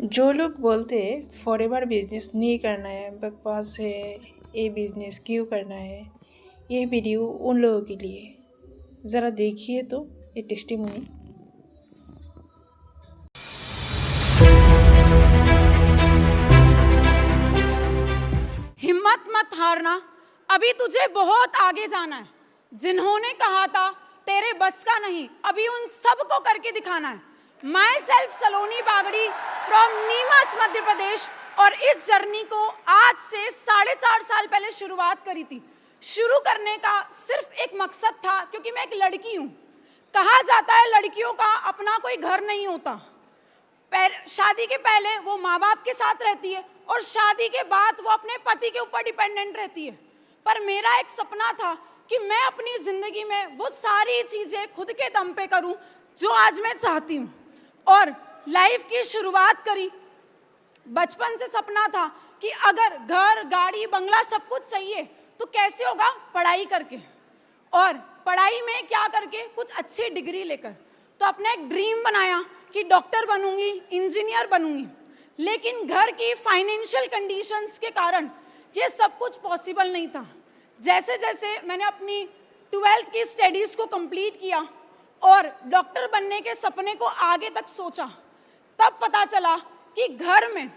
जो लोग बोलते हैं फॉरएवर बिजनेस नहीं करना है, बकवास है, ये बिजनेस क्यों करना है, ये वीडियो उन लोगों के लिए। ज़रा देखिए तो ये टेस्टिमोनी। हिम्मत मत हारना, अभी तुझे बहुत आगे जाना है। जिन्होंने कहा था तेरे बस का नहीं, अभी उन सब को करके दिखाना है। Myself Saloni Bagdi from Neemuch Madhya Pradesh, और इस जर्नी को आज से 4.5 साल पहले शुरुआत करी थी। शुरू करने का सिर्फ एक मकसद था, क्योंकि मैं एक लड़की हूँ। कहा जाता है लड़कियों का अपना कोई घर नहीं होता। शादी के पहले वो माँ बाप के साथ रहती है और शादी के बाद वो अपने पति के ऊपर डिपेंडेंट रहती है। पर मेरा एक सपना था कि मैं अपनी जिंदगी में वो सारी चीजें खुद के दम पे करूं जो आज मैं चाहती हूं, और लाइफ की शुरुआत करी। बचपन से सपना था कि अगर घर गाड़ी बंगला सब कुछ चाहिए तो कैसे होगा, पढ़ाई करके, और पढ़ाई में क्या करके, कुछ अच्छी डिग्री लेकर। तो अपना एक ड्रीम बनाया कि डॉक्टर बनूंगी, इंजीनियर बनूंगी। लेकिन घर की फाइनेंशियल कंडीशंस के कारण ये सब कुछ पॉसिबल नहीं था। जैसे जैसे मैंने अपनी 12th की स्टडीज़ को कंप्लीट किया और डॉक्टर बनने के सपने को आगे तक सोचा, तब पता चला कि घर में,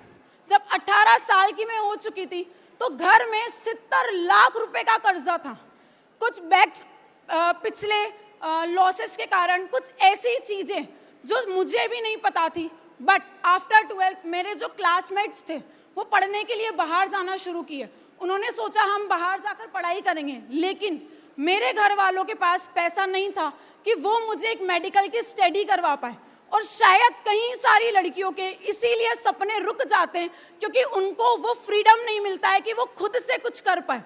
जब 18 साल की मैं हो चुकी थी, तो घर में 70 लाख रुपए का कर्जा था। कुछ बैंक्स पिछले लॉसेस के कारण, कुछ ऐसी चीज़ें जो मुझे भी नहीं पता थी। बट आफ्टर 12th मेरे जो क्लासमेट्स थे वो पढ़ने के लिए बाहर जाना शुरू किए। उन्होंने सोचा हम बाहर जाकर पढ़ाई करेंगे, लेकिन मेरे घर वालों के पास पैसा नहीं था कि वो मुझे एक मेडिकल की स्टडी करवा पाए। और शायद कई सारी लड़कियों के इसीलिए सपने रुक जाते हैं, क्योंकि उनको वो फ्रीडम नहीं मिलता है कि वो खुद से कुछ कर पाए।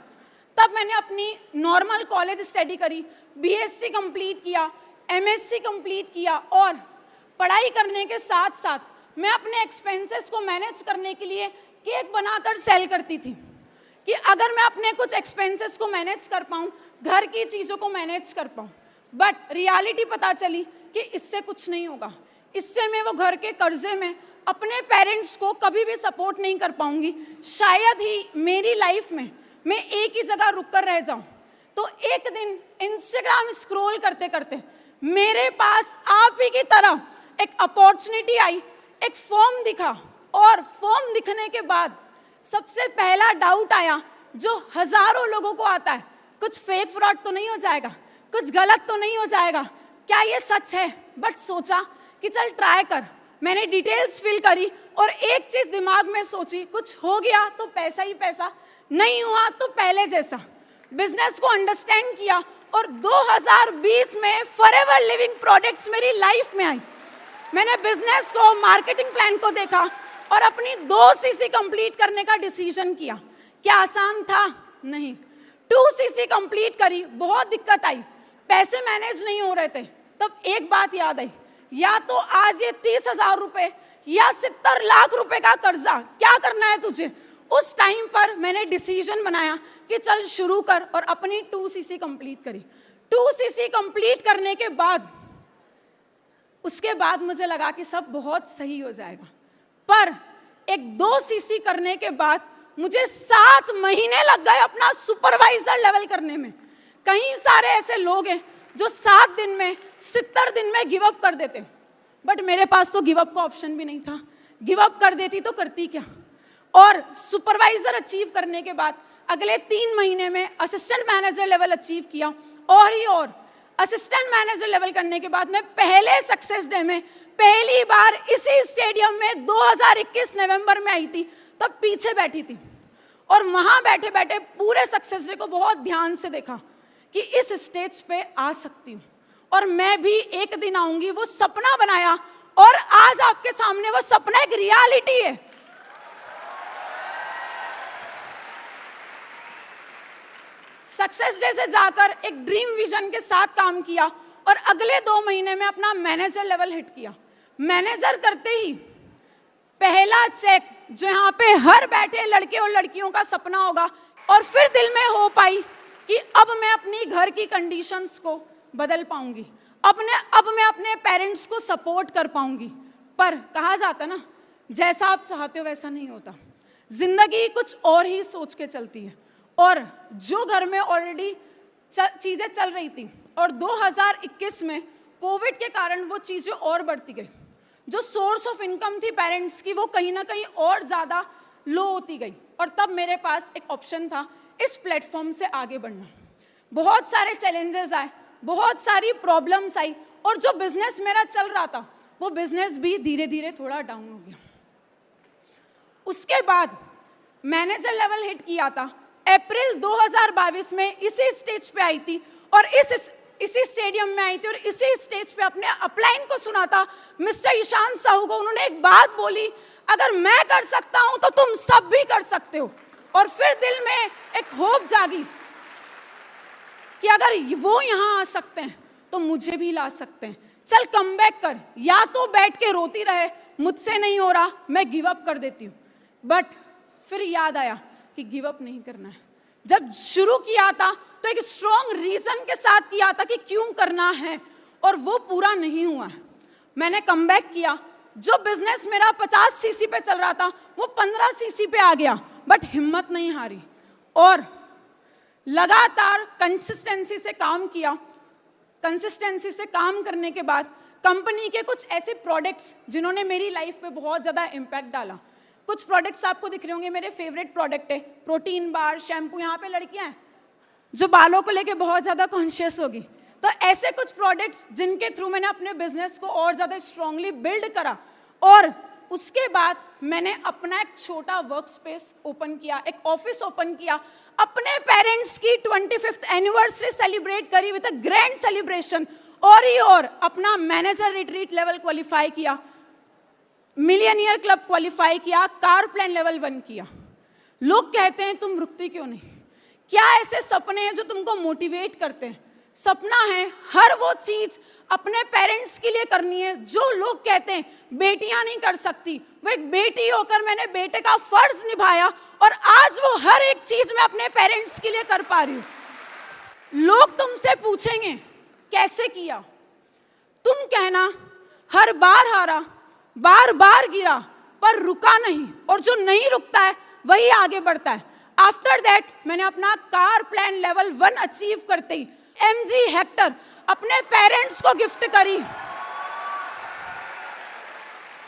तब मैंने अपनी नॉर्मल कॉलेज स्टडी करी, बीएससी कंप्लीट किया, एमएससी कंप्लीट किया, और पढ़ाई करने के साथ साथ मैं अपने एक्सपेंसेस को मैनेज करने के लिए केक बनाकर सेल करती थी कि अगर मैं अपने कुछ एक्सपेंसेस को मैनेज कर पाऊँ, घर की चीज़ों को मैनेज कर पाऊँ। बट रियलिटी पता चली कि इससे कुछ नहीं होगा। इससे मैं वो घर के कर्जे में अपने पेरेंट्स को कभी भी सपोर्ट नहीं कर पाऊंगी। शायद ही मेरी लाइफ में मैं एक ही जगह रुक कर रह जाऊं। तो एक दिन इंस्टाग्राम स्क्रॉल करते करते मेरे पास आप ही की तरह एक अपॉर्चुनिटी आई, एक फॉर्म दिखा, और फॉर्म दिखने के बाद सबसे पहला डाउट आया जो हजारों लोगों को आता है, कुछ फेक फ्रॉड तो नहीं हो जाएगा, कुछ गलत तो नहीं हो जाएगा, क्या ये सच है। बट सोचा कि चल ट्राई कर। मैंने डिटेल्स फिल करी और एक चीज दिमाग में सोची, कुछ हो गया तो पैसा ही पैसा, नहीं हुआ तो पहले जैसा। बिजनेस को अंडरस्टैंड किया और 2020 में फॉरएवर लिविंग प्रोडक्ट्स मेरी लाइफ में आई। मैंने बिजनेस को, मार्केटिंग प्लान को देखा और अपनी 2 सीसी कंप्लीट करने का डिसीजन किया। क्या आसान था? नहीं। 2 सीसी कंप्लीट करी, बहुत दिक्कत आई, पैसे मैनेज नहीं हो रहे थे। तब एक बात याद आई, या तो आज ये 30,000 रुपए या 70 लाख रुपए का कर्जा, क्या करना है तुझे। उस टाइम पर मैंने डिसीजन बनाया कि चल शुरू कर, और अपनी 2 सीसी कंप्लीट करी। 2 सीसी कंप्लीट करने के बाद, उसके बाद मुझे लगा कि सब बहुत सही हो जाएगा। पर एक 2 सीसी करने के बाद मुझे 7 महीने लग गए अपना सुपरवाइजर लेवल करने में। कई सारे ऐसे लोग हैं जो 7 दिन में, 70 दिन में गिव अप कर देते, बट मेरे पास तो गिव अप का ऑप्शन भी नहीं था। गिव अप कर देती तो करती क्या। और सुपरवाइजर अचीव करने के बाद अगले 3 महीने में असिस्टेंट मैनेजर लेवल अचीव किया, और असिस्टेंट मैनेजर लेवल करने के बाद मैं पहले सक्सेस डे में पहली बार इसी स्टेडियम में 2021 नवंबर में आई थी। तब पीछे बैठी थी और वहां बैठे बैठे पूरे सक्सेस डे को बहुत ध्यान से देखा कि इस स्टेज पे आ सकती हूँ और मैं भी एक दिन आऊंगी। वो सपना बनाया और आज आपके सामने वो सपना एक रियलिटी है। सक्सेस डे से जाकर एक ड्रीम विजन के साथ काम किया और अगले 2 महीने में अपना मैनेजर लेवल हिट किया। मैनेजर करते ही पहला चेक, जो यहाँ पे हर बैठे लड़के और लड़कियों का सपना होगा, और फिर दिल में हो पाई कि अब मैं अपनी घर की कंडीशंस को बदल पाऊंगी, अब मैं अपने पेरेंट्स को सपोर्ट कर पाऊंगी। पर कहा जाता ना, जैसा आप चाहते हो वैसा नहीं होता। जिंदगी कुछ और ही सोच के चलती है। और जो घर में ऑलरेडी चीज़ें चल रही थी और 2021 में कोविड के कारण वो चीज़ें और बढ़ती गई, जो सोर्स ऑफ इनकम थी पेरेंट्स की वो कहीं ना कहीं और ज़्यादा लो होती गई। और तब मेरे पास एक ऑप्शन था इस प्लेटफॉर्म से आगे बढ़ना। बहुत सारे चैलेंजेस आए, बहुत सारी प्रॉब्लम्स आई, और जो बिजनेस मेरा चल रहा था वो बिजनेस भी धीरे धीरे थोड़ा डाउन हो गया। उसके बाद मैनेजर लेवल हिट किया था। अप्रैल 2022 में इसी स्टेज पे आई थी और इसी स्टेडियम में आई थी और इसी स्टेज पे अपने अपलाइन को सुना था, मिस्टर ईशान साहू को। उन्होंने एक बात बोली, अगर मैं कर सकता हूं तो तुम सब भी कर सकते हो। और फिर दिल में एक होप जागी कि अगर वो यहां आ सकते हैं तो मुझे भी ला सकते हैं। चल कम बैक कर, या तो बैठ के रोती रहे मुझसे नहीं हो रहा मैं गिव अप कर देती हूँ। बट फिर याद आया कि गिव अप नहीं करना है। जब शुरू किया था तो एक स्ट्रॉन्ग रीजन के साथ किया था कि क्यों करना है, और वो पूरा नहीं हुआ। मैंने कम बैक किया। जो बिजनेस मेरा 50 सीसी पे चल रहा था वो 15 सीसी पे आ गया, बट हिम्मत नहीं हारी और लगातार कंसिस्टेंसी से काम किया। कंसिस्टेंसी से काम करने के बाद कंपनी के कुछ ऐसे प्रोडक्ट्स जिन्होंने मेरी लाइफ पे बहुत ज़्यादा इम्पैक्ट डाला। कुछ प्रोडक्ट्स आपको दिख रहे होंगे, मेरे फेवरेट प्रोडक्ट है प्रोटीन बार, शैम्पू। यहाँ पे लड़कियाँ हैं जो बालों को लेके बहुत ज़्यादा कॉन्शियस होगी, तो ऐसे कुछ प्रोडक्ट्स जिनके थ्रू मैंने अपने बिजनेस को और ज़्यादा स्ट्रांगली बिल्ड करा। और उसके बाद मैंने अपना एक छोटा वर्क स्पेस ओपन किया, एक ऑफिस ओपन किया, अपने पेरेंट्स की 25th एनिवर्सरी सेलिब्रेट करी विद अ ग्रैंड सेलिब्रेशन, और अपना मैनेजर रिट्रीट लेवल क्वालिफाई किया, मिलियनियर क्लब क्वालिफाई किया, कार प्लान लेवल 1 किया। लोग कहते हैं तुम रुकती क्यों नहीं? क्या ऐसे सपने हैं जो तुमको मोटिवेट करते हैं? सपना है हर वो चीज अपने पेरेंट्स के लिए करनी है जो लोग कहते हैं बेटियां नहीं कर सकती। वो एक बेटी होकर मैंने बेटे का फर्ज निभाया और आज वो हर एक चीज मैं अपने पेरेंट्स के लिए कर पा रही हूं। लोग तुमसे पूछेंगे कैसे किया, तुम कहना हर बार हारा, बार बार गिरा पर रुका नहीं, और जो नहीं रुकता है वही आगे बढ़ता है। आफ्टर दैट मैंने अपना कार प्लान लेवल 1 अचीव करते ही MG हेक्टर अपने पेरेंट्स को गिफ्ट करी,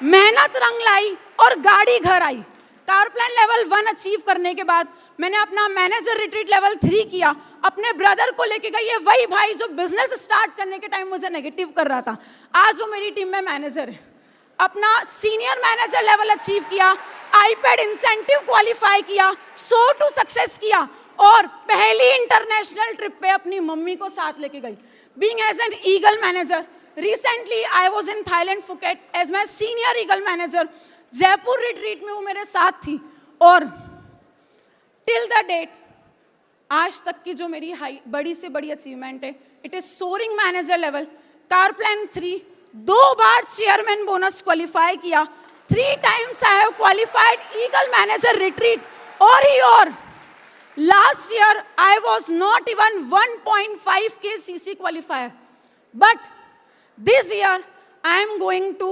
मेहनत रंग लाई और गाड़ी घर आई। कार प्लान लेवल 1 अचीव करने के बाद मैंने अपना मैनेजर रिट्रीट लेवल 3 किया, अपने ब्रदर को लेके गई। ये वही भाई जो बिजनेस स्टार्ट करने के टाइम मुझे नेगेटिव कर रहा था, आज वो मेरी टीम में मैनेजर है। अपना सीनियर मैनेजर लेवल अचीव किया, आईपैड इंसेंटिव क्वालिफाई किया, 100 टू सक्सेस किया, और पहली इंटरनेशनल ट्रिप पे अपनी मम्मी को साथ लेके गई। Being as an eagle manager, recently I was in Thailand Phuket as my senior eagle manager. Jaipur retreat में वो मेरे साथ थी, और टिल द डेट आज तक की जो मेरी बड़ी से बड़ी अचीवमेंट है, it is soaring manager level, car plan 3, 2 बार चेयरमैन बोनस क्वालिफाई किया, 3 times I have qualified eagle manager retreat, और last year I was not even 1.5K CC qualifier, but this year I am going to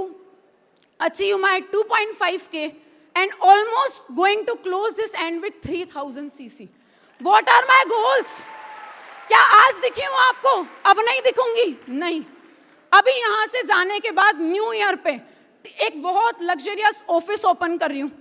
achieve my 2.5K and almost going to close this end with 3000 CC. What are my goals? क्या आज दिखी हूँ आपको? अब नहीं दिखूंगी, नहीं। अभी यहाँ से जाने के बाद न्यू ईयर पे एक बहुत लग्जरियस ऑफिस ओपन कर रही हूँ।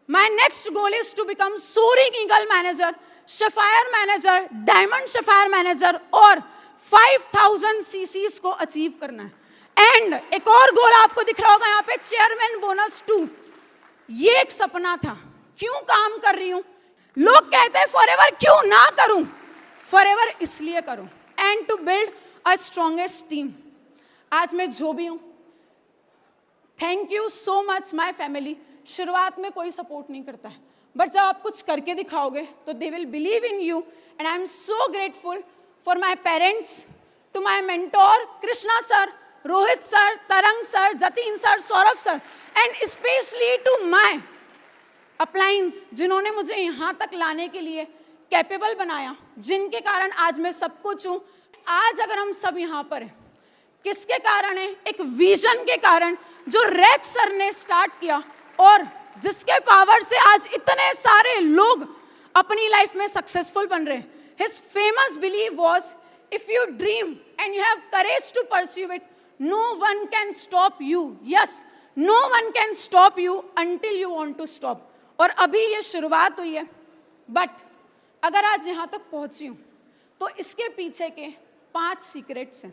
My next goal is to become soaring eagle manager, sapphire manager, diamond sapphire manager, और 5000 CCs को अचीव करना है। एंड एक और गोल आपको दिख रहा होगा यहाँ पे, चेयरमैन बोनस 2। ये एक सपना था, क्यों काम कर रही हूँ? लोग कहते हैं फॉरएवर क्यों ना करूं? फॉरएवर इसलिए करूं, and to build a strongest team. आज मैं जो भी हूं, thank you so much my family. शुरुआत में कोई सपोर्ट नहीं करता है, बट जब आप कुछ करके दिखाओगे तो they will believe in you, and I am so grateful for my parents, to my mentor Krishna sir, Rohit sir, Tarang sir, Jatin sir, Saurabh sir, and specially to my uplines जिन्होंने मुझे यहाँ तक लाने के लिए कैपेबल बनाया, जिनके कारण आज मैं सब कुछ हूँ। आज अगर हम सब यहाँ पर हैं, किसके कारण है? एक विजन के कारण जो रेक्स सर ने स्टार्ट किया, और जिसके पावर से आज इतने सारे लोग अपनी लाइफ में सक्सेसफुल बन रहे हैं. His famous belief was, if you dream and you have courage to pursue it, no one can stop you. Yes, no one can stop you until you want to stop. और अभी ये शुरुआत हुई है, but अगर आज यहाँ तक पहुँची हूँ तो इसके पीछे के 5 सीक्रेट्स हैं.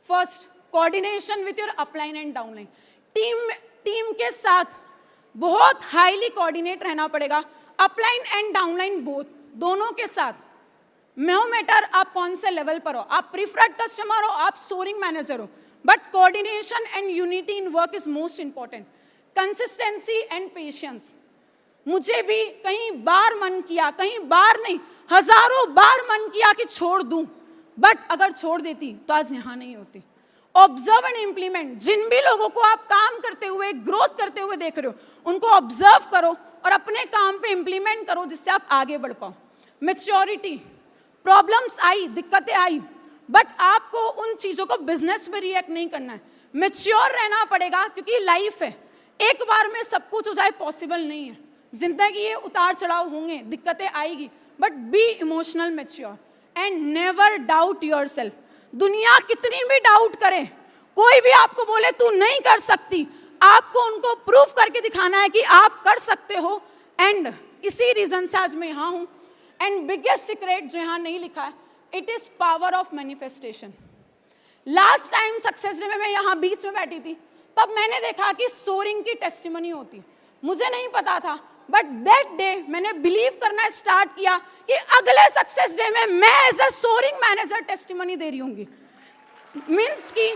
First, coordination with your upline and downline. Team के साथ बहुत हाईली कोऑर्डिनेट रहना पड़ेगा, अपलाइन एंड डाउनलाइन बोथ, दोनों के साथ. नो मैटर आप कौन से लेवल पर हो, आप प्रीफर्ड कस्टमर हो, आप सोरिंग मैनेजर हो, but coordination and unity in work is most important. Consistency and patience. मुझे भी कई बार मन किया, कई बार नहीं, हजारों बार मन किया कि छोड़ दूं, बट अगर छोड़ देती तो आज यहां नहीं होती. Observe and implement. जिन भी लोगों को आप काम करते हुए, ग्रोथ करते हुए देख रहे हो, उनको ऑब्जर्व करो और अपने काम पे इम्प्लीमेंट करो, जिससे आप आगे बढ़ पाओ. मैच्योरिटी. प्रॉब्लम्स आई, दिक्कतें आई, बट आपको उन चीजों को बिजनेस में रिएक्ट नहीं करना है. मैच्योर रहना पड़ेगा, क्योंकि लाइफ है, एक बार में सब कुछ हो जाए पॉसिबल नहीं है. जिंदगी ये उतार चढ़ाव होंगे, दिक्कतें आएगी, but be emotional mature and never doubt yourself. दुनिया कितनी भी डाउट करे, कोई भी आपको बोले तू नहीं कर सकती, आपको उनको प्रूफ करके दिखाना है कि आप कर सकते हो. एंड इसी रीजन से आज मैं यहाँ हूँ. एंड बिगेस्ट सीक्रेट जो यहाँ नहीं लिखा है, it is power of manifestation. Last time success day में मैं यहाँ बीच में बैठी थी, तब मैंने देखा कि सोरिंग की टेस्टिमनी होती. मुझे नहीं पता था, बट दैट डे मैंने बिलीव करना स्टार्ट किया कि अगले सक्सेस डे में मैं as a soaring manager testimony दे रही होंगी. मीन्स कि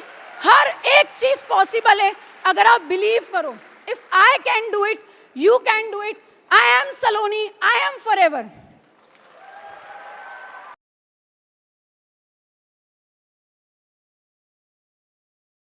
हर एक चीज पॉसिबल है अगर आप बिलीव करो. If I can do it, you can do it. I am Saloni, I am forever.